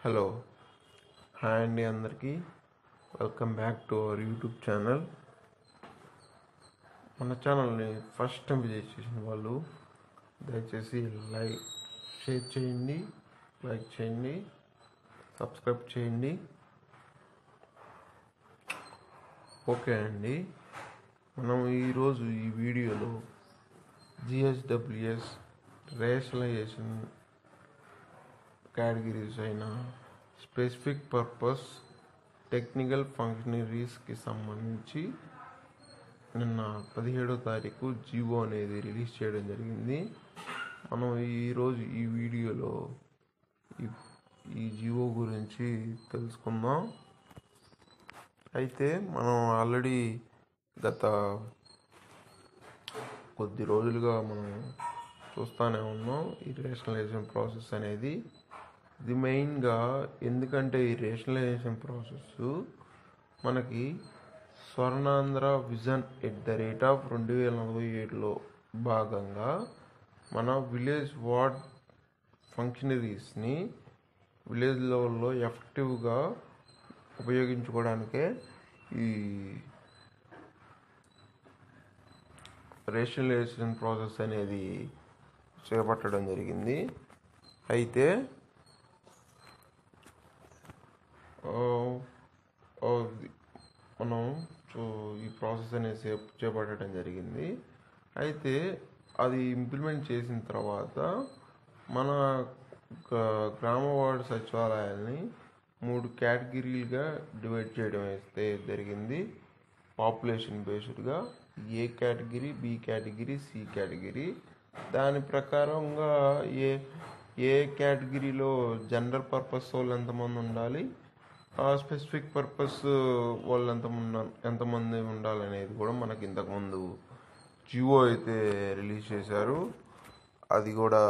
Hello hi అండి అందరికీ welcome back to our YouTube channel. మన ఛానల్ని ఫస్ట్ టైం విజిట్ చేసిన వాళ్ళు దయచేసి షేర్ చేయండి, లైక్ చేయండి, సబ్స్క్రైబ్ చేయండి. ఓకే అండి, మనం ఈరోజు ఈ వీడియోలో జిఎస్డబ్ల్యూఎస్ రేషనలైజేషన్ కేటగిరీస్ అయిన స్పెసిఫిక్ పర్పస్ టెక్నికల్ ఫంక్షనరీస్కి సంబంధించి నిన్న 17వ తారీఖు జివో అనేది రిలీజ్ చేయడం జరిగింది. మనం ఈరోజు ఈ వీడియోలో ఈ జివో గురించి తెలుసుకుందాం. అయితే మనం ఆల్రెడీ గత కొద్ది రోజులుగా మనం చూస్తూనే ఉన్నాం ఈ రేషనలైజేషన్ ప్రాసెస్ అనేది. ఇది మెయిన్గా ఎందుకంటే ఈ రేషనలైజేషన్ ప్రాసెస్ మనకి స్వర్ణాంధ్ర విజన్ @ 2047లో భాగంగా మన విలేజ్ వార్డ్ ఫంక్షనరీస్ని విలేజ్ లెవెల్లో ఎఫెక్టివ్గా ఉపయోగించుకోవడానికే ఈ రేషనలైజేషన్ ప్రాసెస్ అనేది చేపట్టడం జరిగింది. అయితే మనం ఈ ప్రాసెస్ అనేది చేపట్టడం జరిగింది. అయితే అది ఇంప్లిమెంట్ చేసిన తర్వాత మన గ్రామ వార్డు సచివాలయాల్ని 3 కేటగిరీలుగా డివైడ్ చేయడం అయితే జరిగింది. పాపులేషన్ బేస్డ్గా A category, B category, C category. దాని ప్రకారంగా ఏ కేటగిరీలో జనరల్ పర్పస్ వాళ్ళు ఎంతమంది ఉండాలి, స్పెసిఫిక్ పర్పస్ వాళ్ళు ఎంతమంది ఉండాలనేది కూడా మనకి ఇంతకుముందు జియో అయితే రిలీజ్ చేశారు. అది కూడా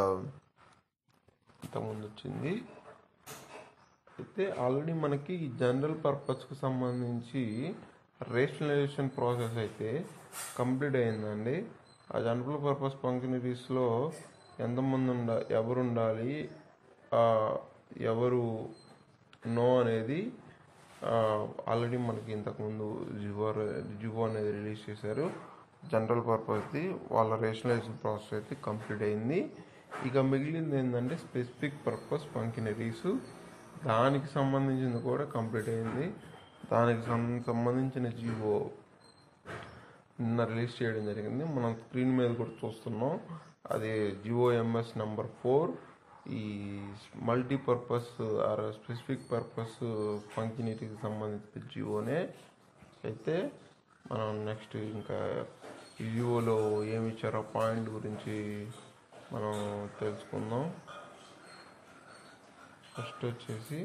ఇంతకుముందు వచ్చింది. అయితే ఆల్రెడీ మనకి జనరల్ పర్పస్కి సంబంధించి రేషనలైజేషన్ ప్రాసెస్ అయితే కంప్లీట్ అయిందండి. ఆ జనరల్ పర్పస్ ఫంక్షనరీస్లో ఎంతమంది ఎవరు ఉండాలి, ఎవరు నో అనేది ఆల్రెడీ మనకి ఇంతకుముందు జివో అనేది రిలీజ్ చేశారు. జనరల్ పర్పస్ది వాళ్ళ రేషనలైజేషన్ ప్రాసెస్ అయితే కంప్లీట్ అయింది. ఇక మిగిలింది ఏంటంటే స్పెసిఫిక్ పర్పస్ ఫంక్షనరీస్, దానికి సంబంధించింది కూడా కంప్లీట్ అయింది. దానికి సంబంధించిన జివో నిన్న రిలీజ్ చేయడం జరిగింది. మనం స్క్రీన్ మీద కూడా చూస్తున్నాం. అది జిఓఎంఎస్ నెంబర్ 4. ఈ మల్టీపర్పస్ ఆర్ స్పెసిఫిక్ పర్పస్ ఫంక్షనరీకి సంబంధించిన జియోనే. అయితే మనం నెక్స్ట్ ఇంకా ఈ జియోలో ఏమి ఇచ్చారో పాయింట్ గురించి మనం తెలుసుకుందాం. ఫస్ట్ వచ్చేసి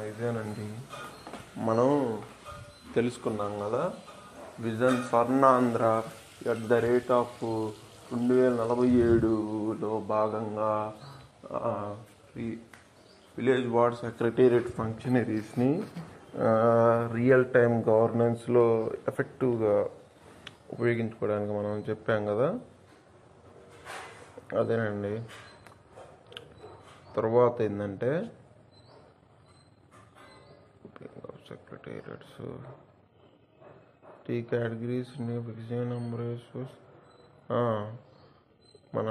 ఇదేనండి, మనం తెలుసుకున్నాం కదా, విజన్ స్వర్ణాంధ్ర @ 2047లో భాగంగా విలేజ్ వార్డ్ సెక్రటేరియట్ ఫంక్షనరీస్ని రియల్ టైం గవర్నెన్స్లో ఎఫెక్టివ్గా ఉపయోగించుకోవడానికి మనం చెప్పాం కదా, అదేనండి. తర్వాత ఏంటంటే సెక్రటేరియట్స్ 3 కేటగిరీస్ ఫిక్సింగ్ నెంబర్ మన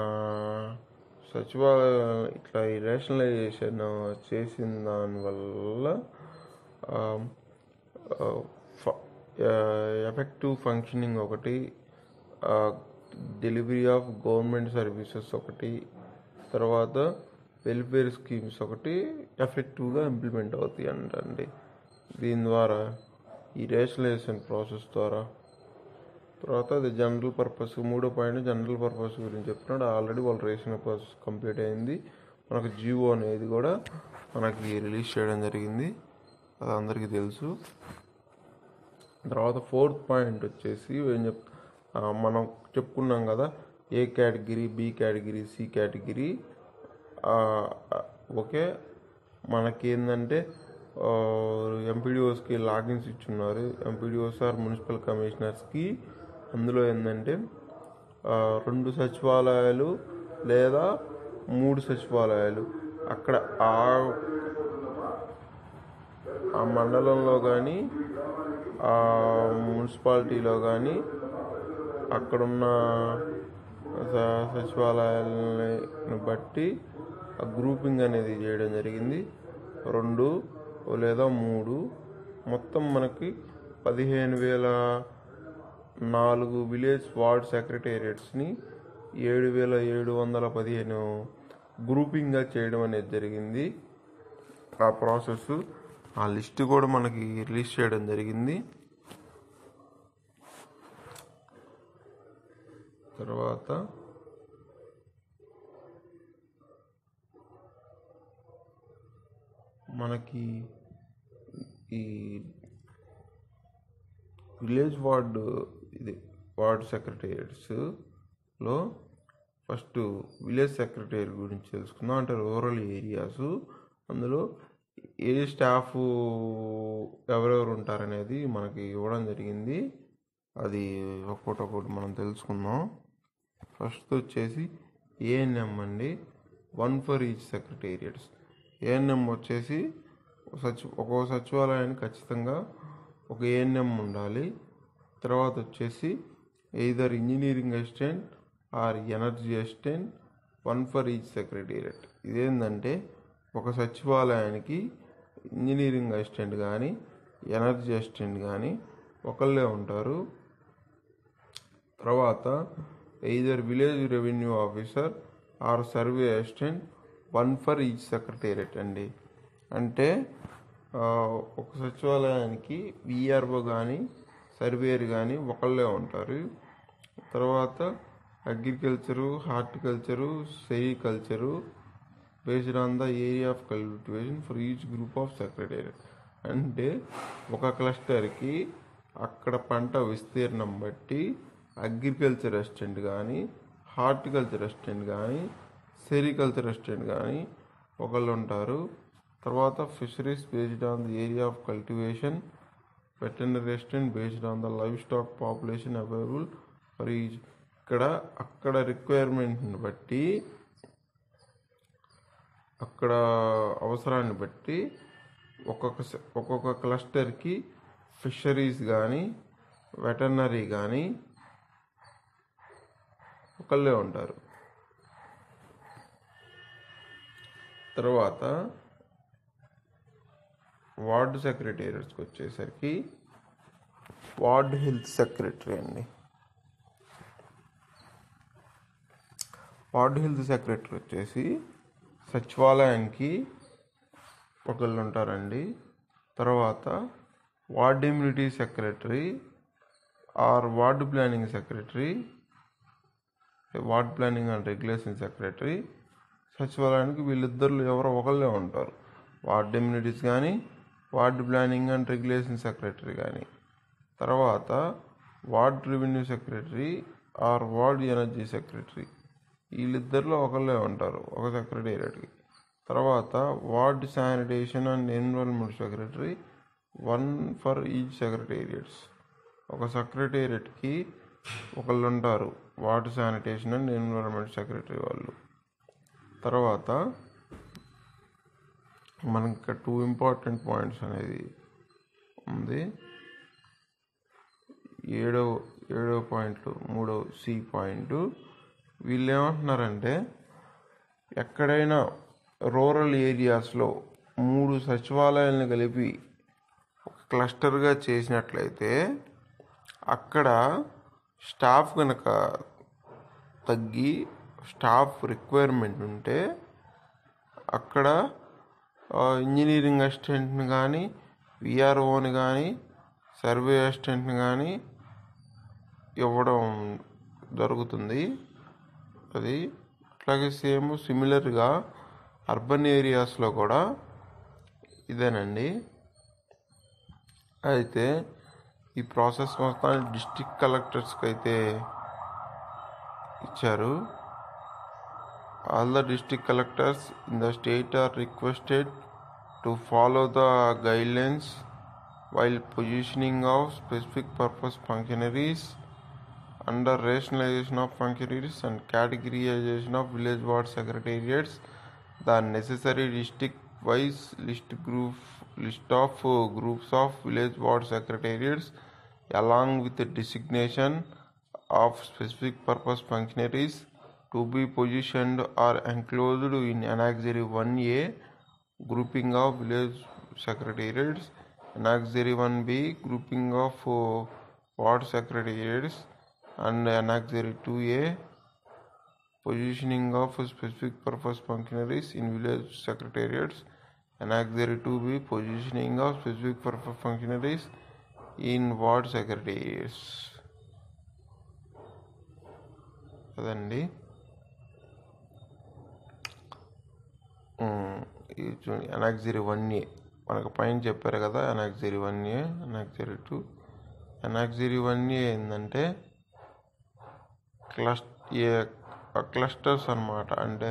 సచివాలయం ఇట్లా ఈ రేషనలైజేషన్ చేసిన దానివల్ల ఎఫెక్టివ్ ఫంక్షనింగ్ ఒకటి, డెలివరీ ఆఫ్ గవర్నమెంట్ సర్వీసెస్ ఒకటి, తర్వాత వెల్ఫేర్ స్కీమ్స్ ఒకటి ఎఫెక్టివ్గా ఇంప్లిమెంట్ అవుతాయి అంటండి. దీని ద్వారా ఈ రేషనలైజేషన్ ప్రాసెస్ ద్వారా. తర్వాత అది జనరల్ పర్పస్ 3వ పాయింట్ జనరల్ పర్పస్ గురించి చెప్తున్నాడు. ఆల్రెడీ వాళ్ళ రేషన్ ప్రాసెస్ కంప్లీట్ అయింది. మనకు జియో అనేది కూడా మనకి రిలీజ్ చేయడం జరిగింది, అది అందరికీ తెలుసు. తర్వాత 4th పాయింట్ వచ్చేసి మనం చెప్పుకున్నాం కదా, A category, B category, C category. Okay, మనకి ఏంటంటే ఎంపీడీఓస్కి లాగిన్స్ ఇచ్చున్నారు. ఎంపీడీఓస్ ఆర్ మున్సిపల్ కమిషనర్స్కి. అందులో ఏంటంటే 2 సచివాలయాలు లేదా 3 సచివాలయాలు అక్కడ ఆ మండలంలో కానీ ఆ మున్సిపాలిటీలో కానీ అక్కడున్న సచివాలయాలని బట్టి ఆ గ్రూపింగ్ అనేది చేయడం జరిగింది. 2 లేదా 3 మొత్తం మనకి 15,004 విలేజ్ వార్డ్ సెక్రటేరియట్స్ని 7,715 గ్రూపింగ్గా చేయడం అనేది జరిగింది. ఆ ప్రాసెస్ ఆ లిస్ట్ కూడా మనకి రిలీజ్ చేయడం జరిగింది. తర్వాత మనకి ఈ విలేజ్ వార్డ్ సెక్రటేరియట్స్లో ఫస్ట్ విలేజ్ సెక్రటరీ గురించి తెలుసుకుందాం. అంటే రూరల్ ఏరియాస్, అందులో ఏ స్టాఫ్ ఎవరెవరు ఉంటారనేది మనకి ఇవ్వడం జరిగింది. అది ఒక్కొక్కటి మనం తెలుసుకుందాం. ఫస్ట్ వచ్చేసి ఏఎన్ఎం అండి, 1 ఫర్ ఈచ్ సెక్రటేరియట్స్. ఏఎన్ఎం వచ్చేసి ఒక్కో సచివాలయానికి ఖచ్చితంగా ఒక ఏఎన్ఎం ఉండాలి. తర్వాత వచ్చేసి either engineering assistant or energy assistant, 1 for each secretariat. ఇదేంటంటే ఒక సచివాలయానికి ఇంజనీరింగ్ అసిస్టెంట్ కానీ ఎనర్జీ అసిస్టెంట్ కానీ ఒకళ్ళే ఉంటారు. తర్వాత either village revenue officer or survey assistant, 1 for each secretariat అండి. అంటే ఒక సచివాలయానికి విఆర్ఓ కానీ సర్వేయర్ కానీ ఒకళ్ళే ఉంటారు. తర్వాత agriculture, horticulture, sericulture based on the area of cultivation for each group of secretariat. అంటే ఒక క్లస్టర్కి అక్కడ పంట విస్తీర్ణం బట్టి అగ్రికల్చర్ అసిస్టెంట్ కానీ హార్టికల్చర్ అసిస్టెంట్ కానీ సెరికల్చర్ అసిస్టెంట్ కానీ ఒకళ్ళు ఉంటారు. తర్వాత fisheries based on the area of cultivation, veterinary assistant based on the live stock population available for each. అక్కడ రిక్వైర్మెంట్ని బట్టి, అక్కడ అవసరాన్ని బట్టి ఒక్కొక్క క్లస్టర్కి ఫిషరీస్ కానీ వెటర్నరీ కానీ ఒకళ్ళే ఉంటారు. తర్వాత వార్డు సెక్రటేరియట్స్కి వచ్చేసరికి వార్డ్ హెల్త్ సెక్రటరీ అండి. వార్డ్ హెల్త్ సెక్రటరీ వచ్చేసి సచివాలయానికి ఒకళ్ళు ఉంటారండి. తర్వాత ward immunity secretary or ward planning secretary, ward planning and regulation secretary సచివాలయానికి వీళ్ళిద్దరు ఎవరో ఒకళ్ళే ఉంటారు. వార్డ్ ఇమ్యూనిటీస్ కానీ ward planning and regulation secretary కానీ. తర్వాత ward revenue secretary or ward energy secretary వీళ్ళిద్దరిలో ఒకళ్ళే ఉంటారు ఒక సెక్రటేరియట్కి. తర్వాత ward sanitation and environment secretary, 1 for each secretariats. ఒక సెక్రటేరియట్కి ఒకళ్ళు ఉంటారు ward sanitation and environment secretary వాళ్ళు. తర్వాత మనకి 2 ఇంపార్టెంట్ పాయింట్స్ అనేది ఉంది. 7వ పాయింట్లు 3వ సి పాయింట్. వీళ్ళు ఏమంటున్నారంటే ఎక్కడైనా రూరల్ ఏరియాస్లో 3 సచివాలయాలను కలిపి ఒక క్లస్టర్గా చేసినట్లయితే అక్కడ స్టాఫ్ కనుక తగ్గి స్టాఫ్ రిక్వైర్మెంట్ ఉంటే అక్కడ ఇంజనీరింగ్ అసిస్టెంట్ని కానీ విఆర్ఓని కానీ సర్వే అసిస్టెంట్ని కానీ ఇవ్వడం జరుగుతుంది. అది అట్లాగే సిమిలర్గా అర్బన్ ఏరియాస్లో కూడా ఇదేనండి. అయితే ఈ ప్రాసెస్ మొత్తాన్ని డిస్ట్రిక్ట్ కలెక్టర్స్కి అయితే ఇచ్చారు. All the district collectors in the state are requested to follow the guidelines while positioning of specific purpose functionaries under rationalization of functionaries and categorization of village ward secretariats. The necessary district-wise list of groups of village ward secretariats along with the designation of specific purpose functionaries to be positioned are enclosed in Annexure 1A grouping of village secretariats, Annexure 1B grouping of ward secretariats, and Annexure 2A positioning of specific purpose functionaries in village secretariats, Annexure 2B positioning of specific purpose functionaries in ward secretariats. అదండి Annexure 1A మనకు పైన చెప్పారు కదా. Annexure 1A, Annexure 2. Annexure 1A ఏంటంటే clusters అన్నమాట. అంటే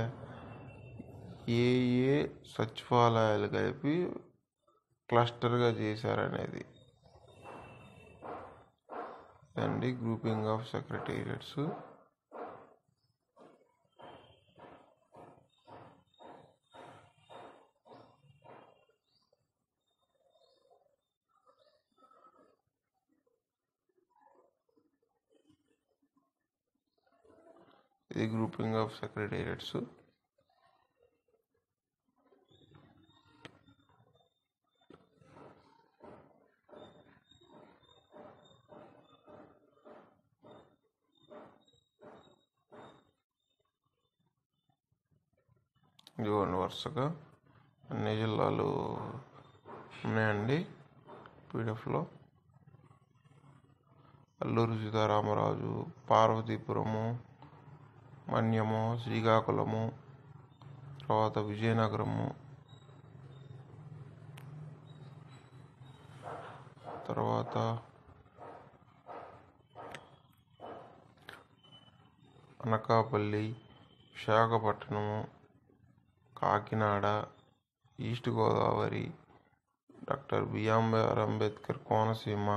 ఏ సచివాలయాలు కలిపి క్లస్టర్గా చేశారనేది అండి గ్రూపింగ్ ఆఫ్ సెక్రటేరియట్స్. ఇది గ్రూపింగ్ ఆఫ్ సెక్రటేరియట్స్. ఇదిగోండి వరుసగా అన్ని జిల్లాలు ఉన్నాయండి పీడిఎఫ్లో. అల్లూరు సీతారామరాజు, పార్వతీపురము, మన్యము, శ్రీకాకుళము, తర్వాత విజయనగరము, తర్వాత Anakapalli, Visakhapatnam, Kakinada, east Godavari, doctor BR Ambedkar Konaseema,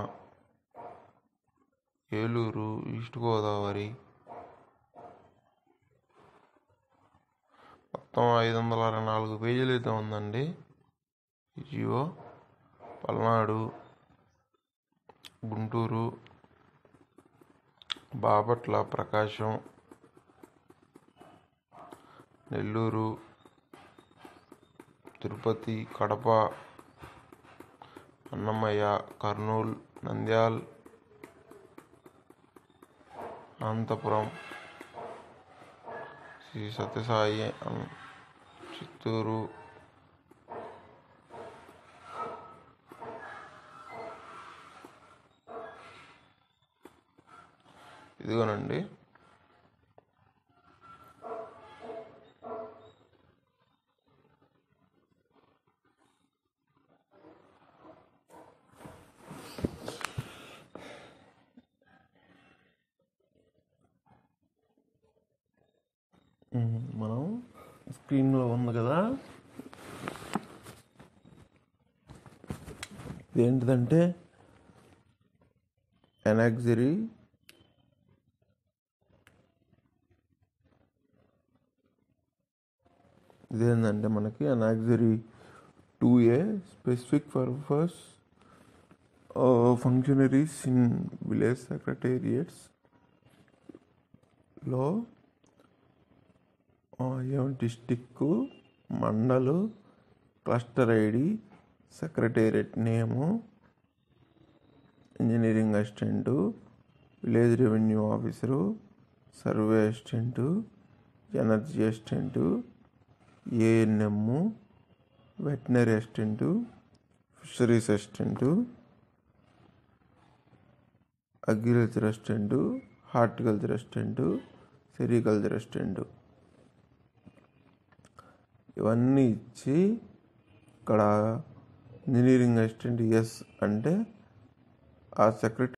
Eluru, east Godavari, మొత్తం 564 పేజీలు అయితే ఉందండి ఈ జియో. పల్నాడు, గుంటూరు, బాపట్ల, ప్రకాశం, నెల్లూరు, తిరుపతి, కడప, అన్నమయ్య, కర్నూలు, నంద్యాల, అనంతపురం, శ్రీ సత్యసాయి, చిత్తూరు, ఇదిగోనండి మనం స్క్రీన్లో ఉంది కదా. ఇదేంటిదంటే Annexure ఇదేంటంటే మనకి Annexure 2A specific purpose functionaries in village secretariats లో district, mandal, cluster ID, secretariat name, engineering assistant, village revenue officer, survey assistant, energy assistant, ANM, veterinary assistant, fisheries assistant, agriculture assistant, horticulture assistant, sericulture assistant ఇవన్నీ ఇచ్చి ఇక్కడ engineering assistant yes అంటే ఆ secretary